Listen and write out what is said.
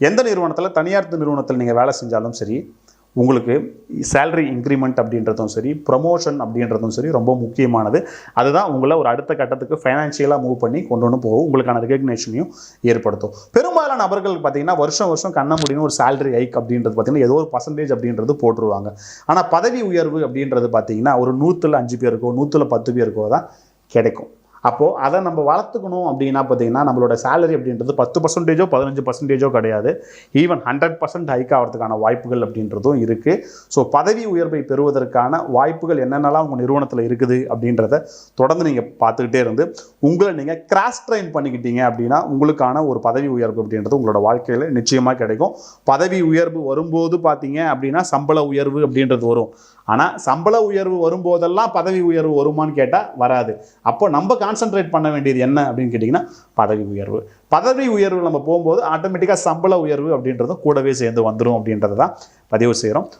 எந்த நிறுவனத்தில், தனியார் நிறுவனத்தில் நீங்கள் வேலை செஞ்சாலும் சரி, உங்களுக்கு சேலரி இன்க்ரிமெண்ட் அப்படின்றதும் சரி, ப்ரமோஷன் அப்படின்றதும் சரி ரொம்ப முக்கியமானது. அதுதான் உங்களை ஒரு அடுத்த கட்டத்துக்கு ஃபைனான்ஷியலாக மூவ் பண்ணி கொண்டு போகும், உங்களுக்கான ரெகக்னேஷனையும் ஏற்படுத்தும். பெரும்பாலான நபர்கள் பார்த்தீங்கன்னா வருஷம் கண்ண முடியும் ஒரு சேலரி ஹைக் அப்படின்றது பார்த்தீங்கன்னா ஏதோ ஒரு பர்சன்டேஜ் அப்படின்றது போட்டுருவாங்க. ஆனால் பதவி உயர்வு அப்படின்றது பார்த்தீங்கன்னா ஒரு 100ல் 5 பேருக்கோ 100ல் 10 பேருக்கோ தான் கிடைக்கும். அப்போது அதை நம்ம வளர்த்துக்கணும் அப்படின்னா பார்த்தீங்கன்னா நம்மளோட சேலரி அப்படின்றது 10% 15% கிடையாது, ஈவன் 100% ஹைக் ஆகிறதுக்கான வாய்ப்புகள் அப்படின்றதும் இருக்குது. ஸோ பதவி உயர்வை பெறுவதற்கான வாய்ப்புகள் என்னென்னலாம் உங்கள் நிறுவனத்தில் இருக்குது அப்படின்றத தொடர்ந்து நீங்கள் பார்த்துக்கிட்டே இருந்து உங்களை நீங்கள் கிராஸ் ட்ரெயின் பண்ணிக்கிட்டீங்க அப்படின்னா உங்களுக்கான ஒரு பதவி உயர்வு அப்படின்றது உங்களோட வாழ்க்கையில் நிச்சயமாக கிடைக்கும். பதவி உயர்வு வரும்போது பார்த்தீங்க அப்படின்னா சம்பள உயர்வு அப்படின்றது வரும். ஆனால் சம்பள உயர்வு வரும்போதெல்லாம் பதவி உயர்வு வருமானு கேட்டால் வராது. அப்போ நம்ம கான்சென்ட்ரேட் பண்ண வேண்டியது என்ன அப்படின்னு கேட்டிங்கன்னா பதவி உயர்வு. பதவி உயர்வு நம்ம போகும்போது ஆட்டோமேட்டிக்காக சம்பள உயர்வு அப்படின்றதும் கூடவே சேர்ந்து வந்துடும் அப்படின்றத தான் பதிவு செய்கிறோம்.